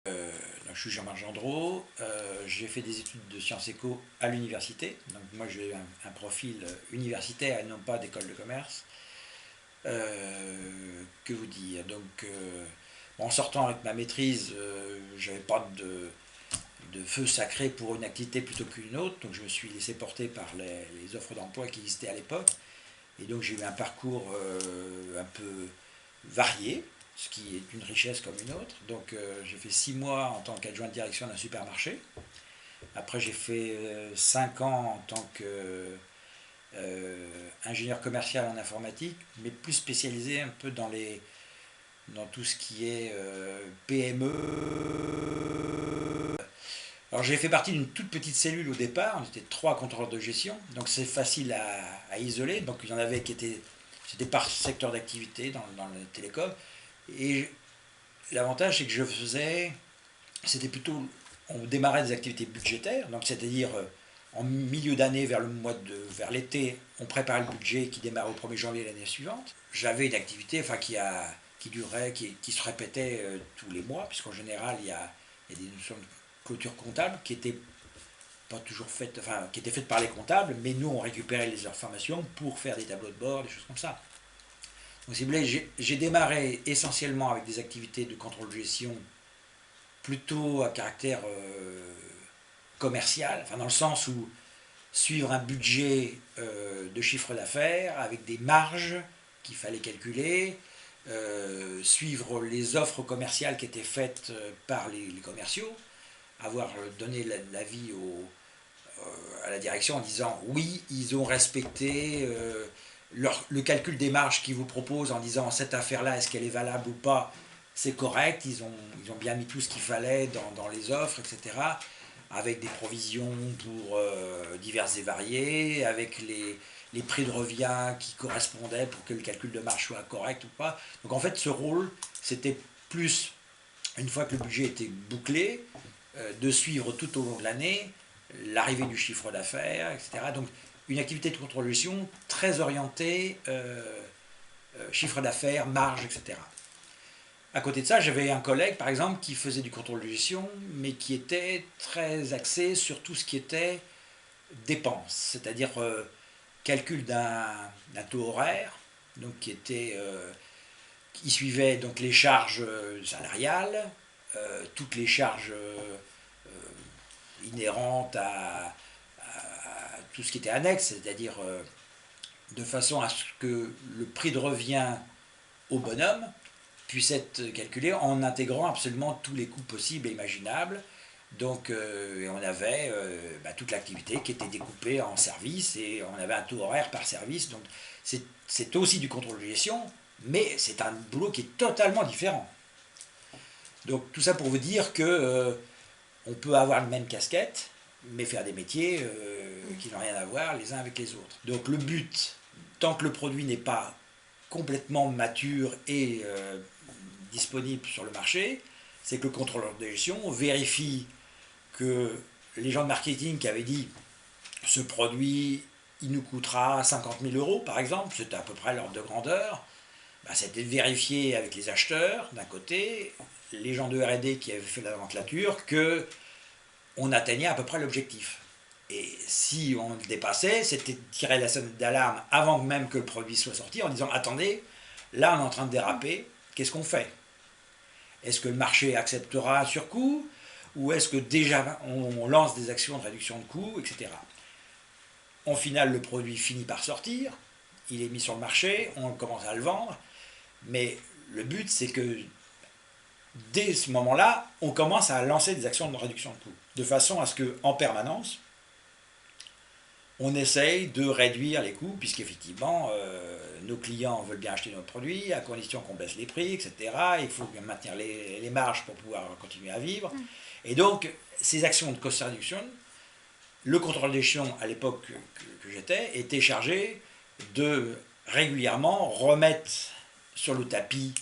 Donc, je suis Jean-Marc Gendreau, j'ai fait des études de sciences éco à l'université. Donc moi j'ai un profil universitaire et non pas d'école de commerce. Que vous dire bon, en sortant avec ma maîtrise, j'avais pas de feu sacré pour une activité plutôt qu'une autre. Donc je me suis laissé porter par les offres d'emploi qui existaient à l'époque. Et donc j'ai eu un parcours un peu varié, ce qui est une richesse comme une autre. Donc j'ai fait 6 mois en tant qu'adjoint de direction d'un supermarché. Après j'ai fait 5 ans en tant qu'ingénieur commercial en informatique, mais plus spécialisé un peu dans tout ce qui est PME. Alors j'ai fait partie d'une toute petite cellule au départ, on était 3 contrôleurs de gestion, donc c'est facile à isoler. Donc il y en avait qui étaient, c'était par secteur d'activité dans le télécom. Et l'avantage c'est que je faisais, c'était plutôt, on démarrait des activités budgétaires, donc c'est-à-dire en milieu d'année vers l'été, on préparait le budget qui démarre au 1er janvier l'année suivante. J'avais une activité qui durait, qui se répétait tous les mois, puisqu'en général il y a des notions de clôture comptable qui étaient pas toujours faites, enfin qui étaient faites par les comptables, mais nous on récupérait les informations pour faire des tableaux de bord, des choses comme ça. Donc si vous voulez, j'ai démarré essentiellement avec des activités de contrôle de gestion plutôt à caractère commercial, enfin dans le sens où suivre un budget de chiffre d'affaires avec des marges qu'il fallait calculer, suivre les offres commerciales qui étaient faites par les commerciaux, avoir donné l'avis à la direction en disant oui, ils ont respecté le calcul des marges qu'ils vous proposent en disant cette affaire-là, est-ce qu'elle est valable ou pas, c'est correct, ils ont bien mis tout ce qu'il fallait dans les offres, etc. Avec des provisions pour diverses et variées, avec les prix de revient qui correspondaient pour que le calcul de marge soit correct ou pas. Donc en fait, ce rôle, c'était plus, une fois que le budget était bouclé, de suivre tout au long de l'année l'arrivée du chiffre d'affaires, etc. Donc une activité de contrôle de gestion très orientée chiffre d'affaires, marge, etc. À côté de ça, j'avais un collègue, par exemple, qui faisait du contrôle de gestion, mais qui était très axé sur tout ce qui était dépenses, c'est-à-dire calcul d'un taux horaire, donc qui suivait donc les charges salariales, toutes les charges inhérentes à tout ce qui était annexe, c'est-à-dire de façon à ce que le prix de revient au bonhomme puisse être calculé en intégrant absolument tous les coûts possibles et imaginables. Donc on avait toute l'activité qui était découpée en services et on avait un taux horaire par service. Donc c'est aussi du contrôle de gestion, mais c'est un boulot qui est totalement différent. Donc tout ça pour vous dire que on peut avoir la même casquette, mais faire des métiers qui n'ont rien à voir les uns avec les autres. Donc le but, tant que le produit n'est pas complètement mature et disponible sur le marché, c'est que le contrôleur de gestion vérifie que les gens de marketing qui avaient dit ce produit, il nous coûtera 50 000 euros par exemple, c'était à peu près l'ordre de grandeur, c'était vérifié avec les acheteurs d'un côté, les gens de R&D qui avaient fait la nomenclature, que on atteignait à peu près l'objectif. Et si on le dépassait, c'était tirer la sonnette d'alarme avant même que le produit soit sorti en disant attendez, là on est en train de déraper, qu'est-ce qu'on fait? Est-ce que le marché acceptera un surcoût? Ou est-ce que déjà on lance des actions de réduction de coûts, etc. En final, le produit finit par sortir, il est mis sur le marché, on commence à le vendre, mais le but c'est que dès ce moment-là, on commence à lancer des actions de réduction de coûts, de façon à ce qu'en permanence, on essaye de réduire les coûts, puisqu'effectivement, nos clients veulent bien acheter nos produits, à condition qu'on baisse les prix, etc. Il faut bien maintenir les marges pour pouvoir continuer à vivre. Et donc, ces actions de cost reduction, le contrôle des gestion à l'époque que j'étais, était chargé de régulièrement remettre sur le tapis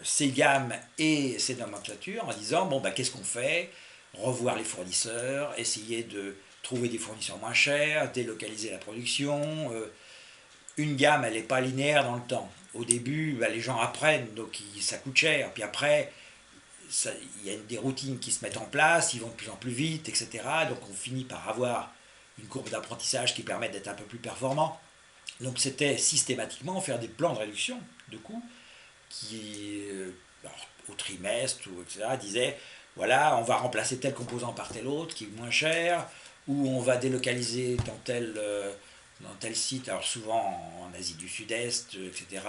ces gammes et ces nomenclatures en disant bon, qu'est-ce qu'on fait? Revoir les fournisseurs, essayer de trouver des fournisseurs moins chers, délocaliser la production. Une gamme, elle n'est pas linéaire dans le temps. Au début, les gens apprennent, donc ça coûte cher. Puis après, il y a des routines qui se mettent en place, ils vont de plus en plus vite, etc. Donc on finit par avoir une courbe d'apprentissage qui permet d'être un peu plus performant. Donc c'était systématiquement faire des plans de réduction de coûts qui, alors, au trimestre, ou etc., disaient, voilà, on va remplacer tel composant par tel autre qui est moins cher, ou on va délocaliser dans tel site, alors souvent en Asie du Sud-Est, etc.,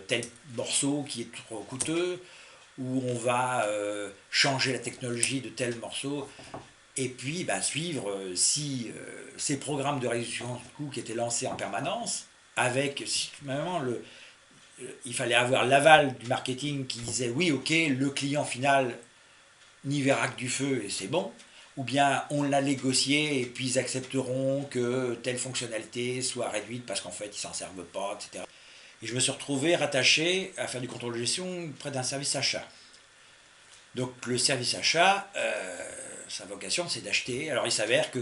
tel morceau qui est trop coûteux, ou on va changer la technologie de tel morceau, et puis suivre si ces programmes de réduction de coûts qui étaient lancés en permanence, avec vraiment il fallait avoir l'aval du marketing qui disait oui, ok, le client final n'y verra que du feu et c'est bon, ou bien on l'a négocié et puis ils accepteront que telle fonctionnalité soit réduite parce qu'en fait ils s'en servent pas, etc. Et je me suis retrouvé rattaché à faire du contrôle de gestion près d'un service achat. Donc le service achat, sa vocation c'est d'acheter. Alors il s'avère que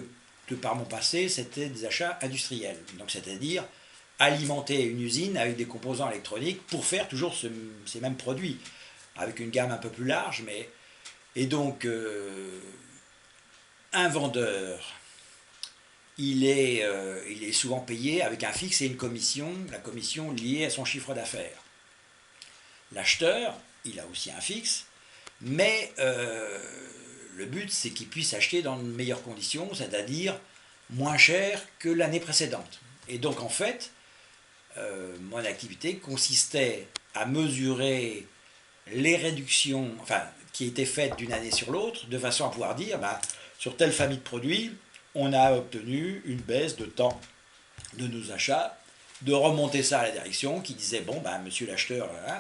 de par mon passé, c'était des achats industriels. Donc c'est-à-dire alimenter une usine avec des composants électroniques pour faire toujours ces mêmes produits, avec une gamme un peu plus large. Et donc un vendeur, il est souvent payé avec un fixe et une commission, la commission liée à son chiffre d'affaires. L'acheteur, il a aussi un fixe, mais le but, c'est qu'il puisse acheter dans de meilleures conditions, c'est-à-dire moins cher que l'année précédente. Et donc, en fait, mon activité consistait à mesurer les réductions qui étaient faites d'une année sur l'autre, de façon à pouvoir dire, sur telle famille de produits, on a obtenu une baisse de temps de nos achats, de remonter ça à la direction qui disait, bon, monsieur l'acheteur, hein,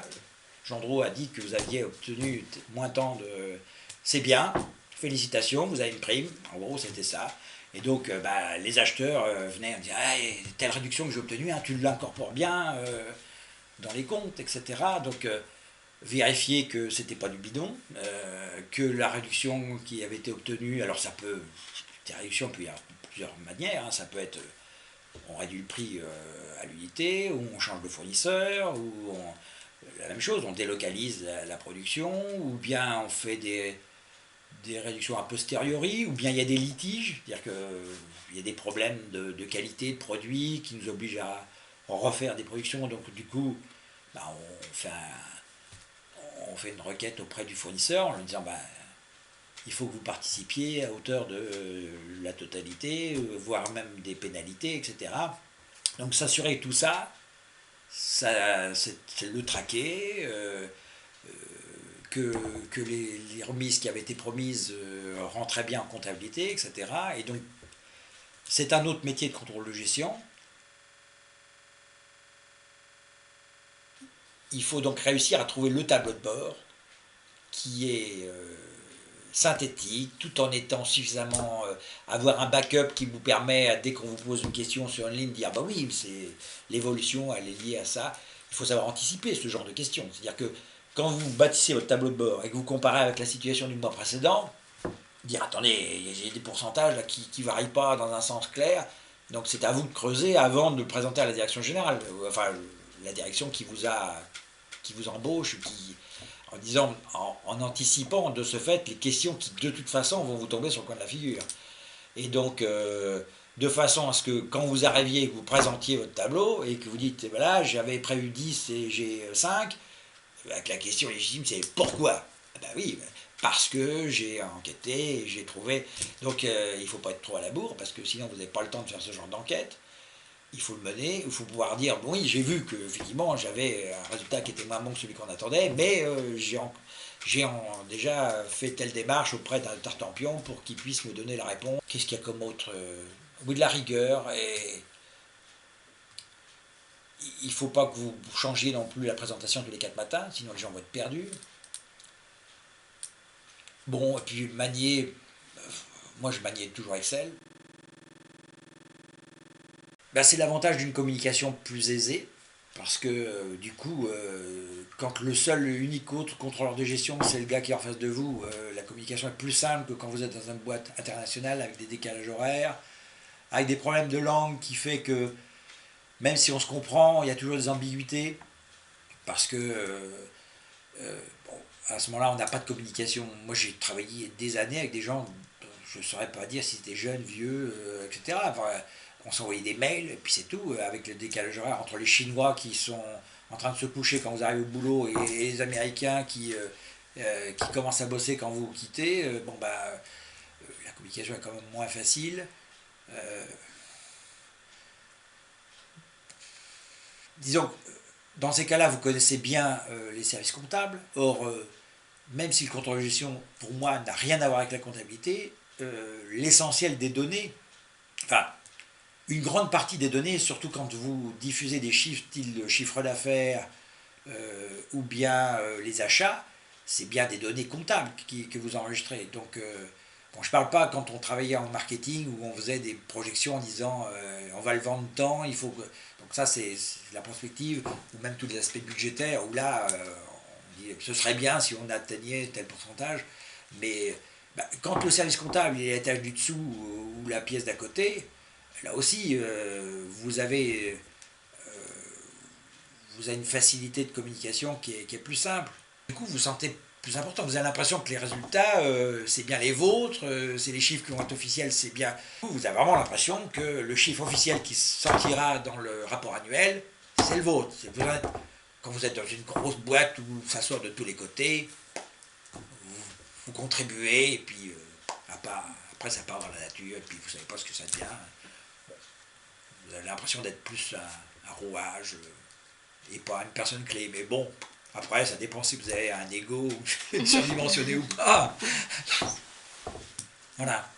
Gendreau a dit que vous aviez obtenu moins tant de... C'est bien, félicitations, vous avez une prime. En gros, c'était ça. Et donc, les acheteurs venaient me dire, ah, telle réduction que j'ai obtenue, hein, tu l'incorpores bien dans les comptes, etc. Donc, vérifier que c'était pas du bidon, que la réduction qui avait été obtenue, alors ça peut... Des réductions, il y a plusieurs manières. Hein, ça peut être, on réduit le prix à l'unité, ou on change de fournisseur, la même chose, on délocalise la production, ou bien on fait des réductions a posteriori, ou bien il y a des litiges, c'est-à-dire qu'il y a des problèmes de qualité de produit qui nous obligent à refaire des productions, donc du coup, on fait une requête auprès du fournisseur en lui disant il faut que vous participiez à hauteur de la totalité, voire même des pénalités, etc. Donc s'assurer que tout ça, c'est le traquer, que les remises qui avaient été promises rentraient bien en comptabilité, etc. Et donc, c'est un autre métier de contrôle de gestion. Il faut donc réussir à trouver le tableau de bord qui est synthétique, tout en étant suffisamment... avoir un backup qui vous permet, dès qu'on vous pose une question sur une ligne, de dire oui, c'est l'évolution, elle est liée à ça. Il faut savoir anticiper ce genre de questions. C'est-à-dire que quand vous bâtissez votre tableau de bord et que vous comparez avec la situation du mois précédent, dire attendez, il y a des pourcentages là, qui ne varient pas dans un sens clair, donc c'est à vous de creuser avant de le présenter à la direction générale, enfin la direction qui vous embauche, en disant, en anticipant de ce fait les questions qui de toute façon vont vous tomber sur le coin de la figure. Et donc, de façon à ce que quand vous arriviez, que vous présentiez votre tableau et que vous dites, voilà, j'avais prévu 10 et j'ai 5, avec la question légitime, c'est pourquoi? Oui, parce que j'ai enquêté et j'ai trouvé. Donc, il ne faut pas être trop à la bourre, parce que sinon, vous n'avez pas le temps de faire ce genre d'enquête. Il faut le mener, il faut pouvoir dire, bon, oui, j'ai vu que effectivement j'avais un résultat qui était moins bon que celui qu'on attendait, mais j'ai déjà fait telle démarche auprès d'un tartampion pour qu'il puisse me donner la réponse. Qu'est-ce qu'il y a comme autre oui, de la rigueur, et il ne faut pas que vous changiez non plus la présentation tous les 4 matins, sinon les gens vont être perdus. Bon, et puis manier, moi je maniais toujours Excel. C'est l'avantage d'une communication plus aisée, parce que du coup, quand le seul, unique autre contrôleur de gestion, c'est le gars qui est en face de vous, la communication est plus simple que quand vous êtes dans une boîte internationale avec des décalages horaires, avec des problèmes de langue qui fait que même si on se comprend, il y a toujours des ambiguïtés, parce que à ce moment-là, on n'a pas de communication. Moi, j'ai travaillé des années avec des gens, dont je ne saurais pas dire si c'était jeunes, vieux, etc. Enfin, on s'envoyait des mails, et puis c'est tout, avec le décalage horaire entre les Chinois qui sont en train de se coucher quand vous arrivez au boulot et les Américains qui commencent à bosser quand vous quittez. Bon, bah, la communication est quand même moins facile. Euh, Disons, dans ces cas-là, vous connaissez bien les services comptables. Or, même si le contrôle de gestion, pour moi, n'a rien à voir avec la comptabilité, l'essentiel des données, enfin, une grande partie des données, surtout quand vous diffusez des chiffres, style le chiffre d'affaires ou bien les achats, c'est bien des données comptables que vous enregistrez. Donc, bon, je ne parle pas quand on travaillait en marketing où on faisait des projections en disant on va le vendre tant, il faut que... Donc ça, c'est la perspective, ou même tous les aspects budgétaires, où là, on dit ce serait bien si on atteignait tel pourcentage, mais bah, quand le service comptable est à l'étage du dessous ou la pièce d'à côté, là aussi, vous avez une facilité de communication qui est plus simple. Du coup, vous sentez plus important. Vous avez l'impression que les résultats, c'est bien les vôtres, c'est les chiffres qui vont être officiels, c'est bien. Vous avez vraiment l'impression que le chiffre officiel qui sortira dans le rapport annuel, c'est le vôtre. Quand vous êtes dans une grosse boîte où ça sort de tous les côtés, vous contribuez, et puis après ça part dans la nature, et puis vous savez pas ce que ça devient. Vous avez l'impression d'être plus un rouage et pas une personne clé. Mais bon, après, ça dépend si vous avez un ego surdimensionné ou pas. Voilà.